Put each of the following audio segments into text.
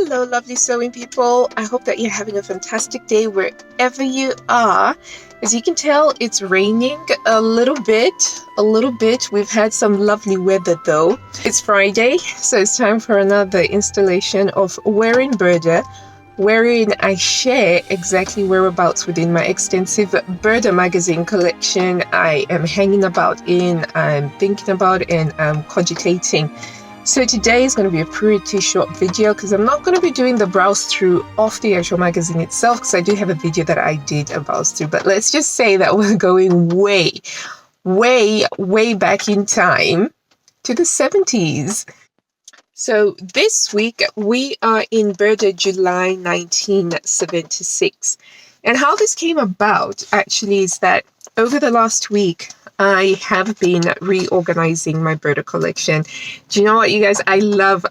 Hello, lovely sewing people. I hope that you're having a fantastic day wherever you are. As you can tell, it's raining a little bit. We've had some lovely weather though. It's Friday, so it's time for another installation of Wearing Burda, wherein I share exactly whereabouts within my extensive Burda magazine collection I am hanging about in, I'm thinking about, and I'm cogitating. So today is going to be a pretty short video because I'm not going to be doing the browse through of the actual magazine itself, because I do have a video that I did a browse through. But let's just say that we're going way back in time to the 70s. So this week we are in Burda July 1976. And how this came about actually is that over the last week, I have been reorganizing my Burda collection. Do you know what, you guys? I love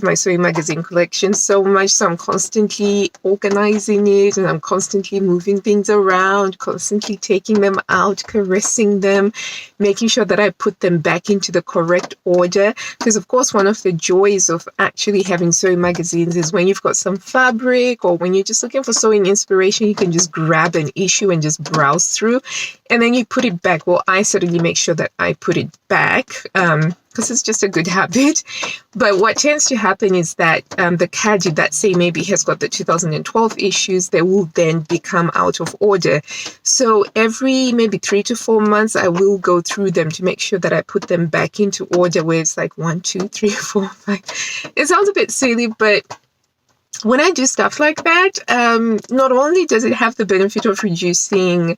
my sewing magazine collection so much. So I'm constantly organizing it, and I'm constantly moving things around, constantly taking them out, caressing them, making sure that I put them back into the correct order. Because of course, one of the joys of actually having sewing magazines is when you've got some fabric, or when you're just looking for sewing inspiration, you can just grab an issue and just browse through, and then you put it back. Well, I certainly make sure that I put it back because it's just a good habit. But what tends to happen is that the caddy that say maybe has got the 2012 issues, they will then become out of order. So every maybe 3 to 4 months, I will go through them to make sure that I put them back into order where it's like 1, 2, 3, 4, 5. It sounds a bit silly, but when I do stuff like that, not only does it have the benefit of reducing,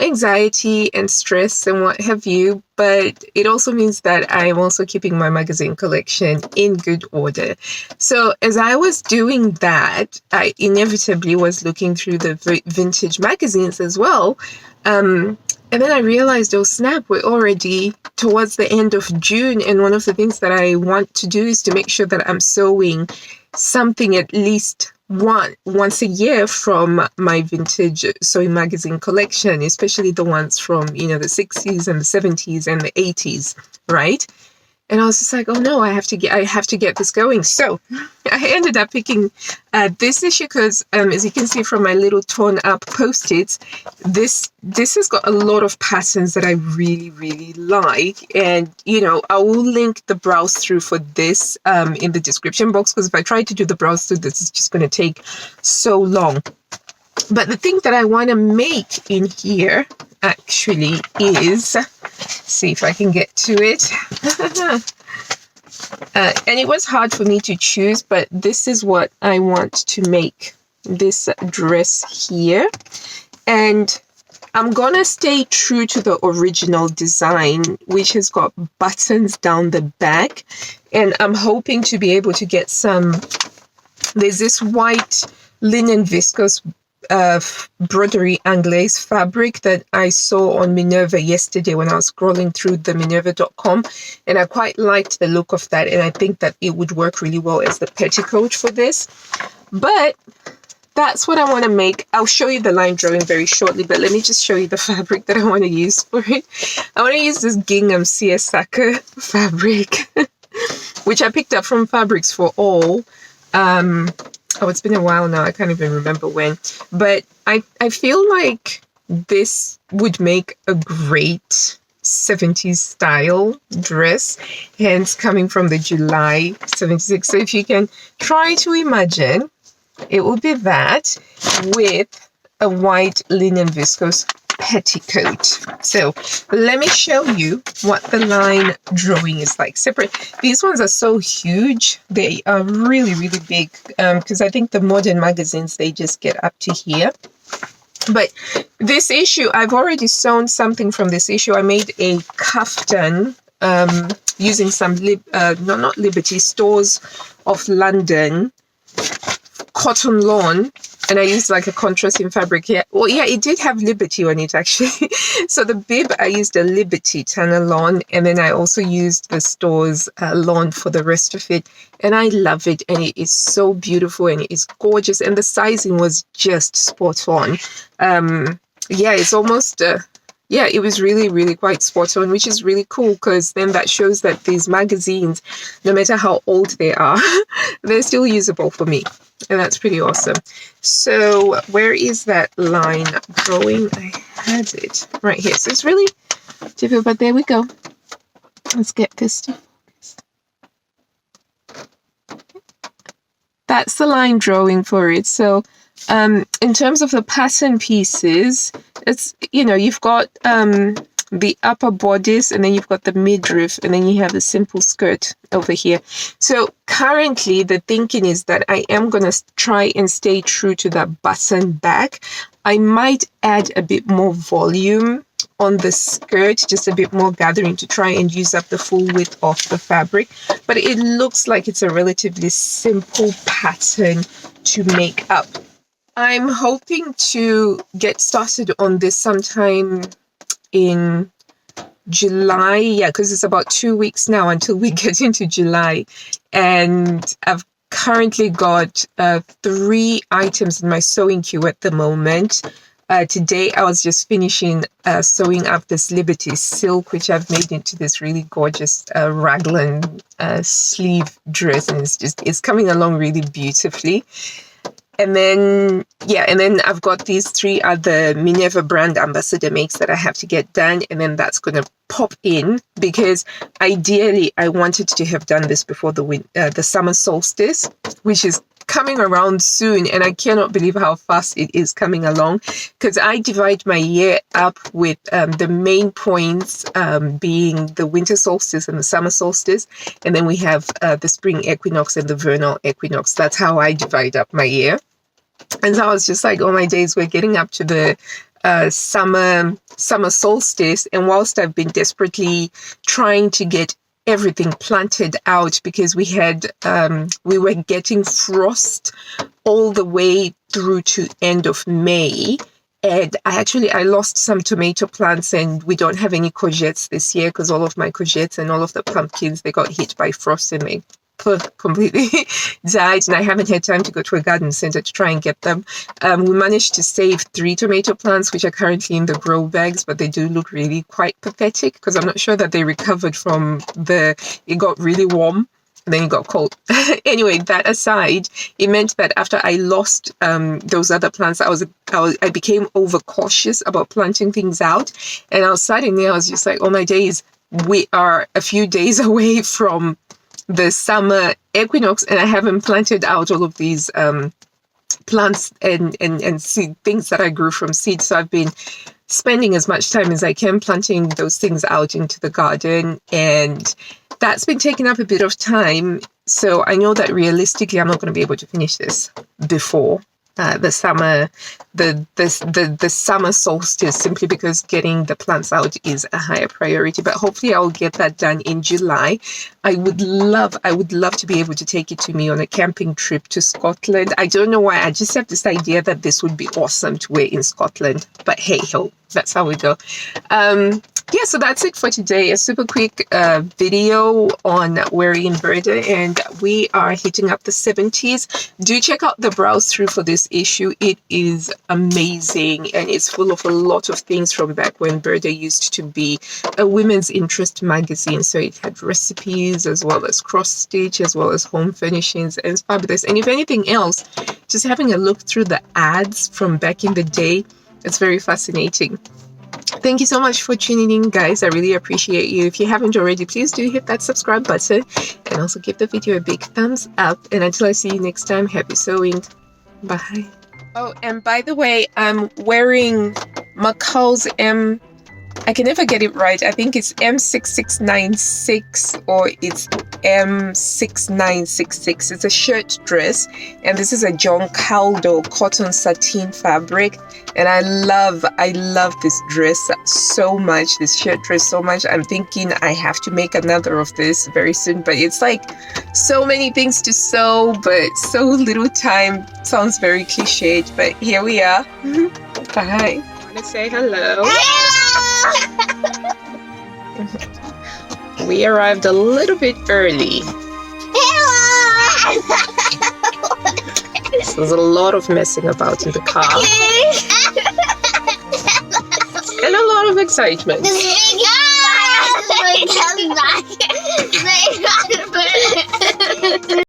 anxiety and stress and what have you, but it also means that I am also keeping my magazine collection in good order. So as I was doing that, I inevitably was looking through the vintage magazines as well. And then I realized, oh snap, we're already towards the end of June. And one of the things that I want to do is to make sure that I'm sewing something at least once a year from my vintage sewing magazine collection, especially the ones from, the 60s and the 70s and the 80s, right? And I was just like, oh no, I have to get this going. So I ended up picking this issue because, as you can see from my little torn up Post-its, this has got a lot of patterns that I really, really like. And, I will link the browse through for this in the description box, because if I try to do the browse through, this is just going to take so long. But the thing that I want to make in here actually is, see if I can get to it. And it was hard for me to choose, but this is what I want to make, this dress here. And I'm gonna stay true to the original design, which has got buttons down the back. And I'm hoping to be able to get there's this white linen viscose broderie anglaise fabric that I saw on Minerva yesterday when I was scrolling through the minerva.com, and I quite liked the look of that, and I think that it would work really well as the petticoat for this. But that's what I want to make. I'll show you the line drawing very shortly, but let me just show you the fabric that I want to use for it. I want to use this gingham seersucker fabric which I picked up from Fabrics for All. Oh, it's been a while now. I can't even remember when. But I feel like this would make a great 70s style dress, hence coming from the July 76. So if you can try to imagine, it will be that with a white linen viscose petticoat. So let me show you what the line drawing is like. Separate. These ones are so huge. They are really, really big, because I think the modern magazines, they just get up to here. But this issue, I've already sewn something from this issue. I made a kaftan using some not Liberty, Stores of London cotton lawn, and I used like a contrasting fabric here. Well, yeah, it did have Liberty on it actually. So the bib, I used a Liberty Tanner lawn, and then I also used the Stores lawn for the rest of it. And I love it, and it is so beautiful, and it is gorgeous, and the sizing was just spot on. Yeah, it's almost yeah, it was really, really quite spot on, which is really cool because then that shows that these magazines, no matter how old they are, they're still usable for me. And that's pretty awesome. So where is that line going? I had it right here. So it's really difficult, but there we go. Let's get this to focus. That's the line drawing for it. So in terms of the pattern pieces, it's, you know, you've got the upper bodice, and then you've got the midriff, and then you have the simple skirt over here. So currently the thinking is that I am going to try and stay true to that button back. I might add a bit more volume on the skirt, just a bit more gathering to try and use up the full width of the fabric, but it looks like it's a relatively simple pattern to make up. I'm hoping to get started on this sometime in July, yeah, because it's about 2 weeks now until we get into July, and I've currently got 3 items in my sewing queue at the moment. Today I was just finishing sewing up this Liberty silk, which I've made into this really gorgeous raglan sleeve dress, and it's coming along really beautifully. And then, yeah, and then I've got these 3 other Minerva brand ambassador makes that I have to get done. And then that's going to pop in because ideally I wanted to have done this before the summer solstice, which is coming around soon. And I cannot believe how fast it is coming along, because I divide my year up with the main points being the winter solstice and the summer solstice. And then we have the spring equinox and the vernal equinox. That's how I divide up my year. And so I was just like, oh my days, we're getting up to the summer solstice. And whilst I've been desperately trying to get everything planted out, because we were getting frost all the way through to end of May. And I lost some tomato plants, and we don't have any courgettes this year because all of my courgettes and all of the pumpkins, they got hit by frost and they completely died, and I haven't had time to go to a garden center to try and get them. We managed to save 3 tomato plants, which are currently in the grow bags, but they do look really quite pathetic because I'm not sure that they recovered from it got really warm and then it got cold. Anyway, that aside, it meant that after I lost those other plants, I became overcautious about planting things out, and I was just like, oh my days, we are a few days away from the summer equinox, and I haven't planted out all of these plants and seed things that I grew from seed. So I've been spending as much time as I can planting those things out into the garden, and that's been taking up a bit of time. So I know that realistically I'm not going to be able to finish this before the summer solstice, simply because getting the plants out is a higher priority. But hopefully I'll get that done in July. I would love to be able to take it to me on a camping trip to Scotland. I don't know why, I just have this idea that this would be awesome to wear in Scotland, but hey ho, that's how we go. Yeah, so that's it for today. A super quick video on wearing Burda, and we are hitting up the 70s. Do check out the browse through for this issue. It is amazing, and it's full of a lot of things from back when Burda used to be a women's interest magazine. So it had recipes as well as cross stitch, as well as home furnishings, and it's fabulous. And if anything else, just having a look through the ads from back in the day, it's very fascinating. Thank you so much for tuning in, guys. I really appreciate you. If you haven't already, please do hit that subscribe button and also give the video a big thumbs up. And until I see you next time, happy sewing. Bye. Oh, and by the way, I'm wearing McCall's I can never get it right. I think it's M6696 or it's M6966. It's a shirt dress, and this is a John Caldo cotton sateen fabric, and I love this dress so much, this shirt dress so much. I'm thinking I have to make another of this very soon, but it's like so many things to sew, but so little time. Sounds very cliched, but here we are. Bye. I want to say hello. We arrived a little bit early. So there's a lot of messing about in the car. And a lot of excitement. This big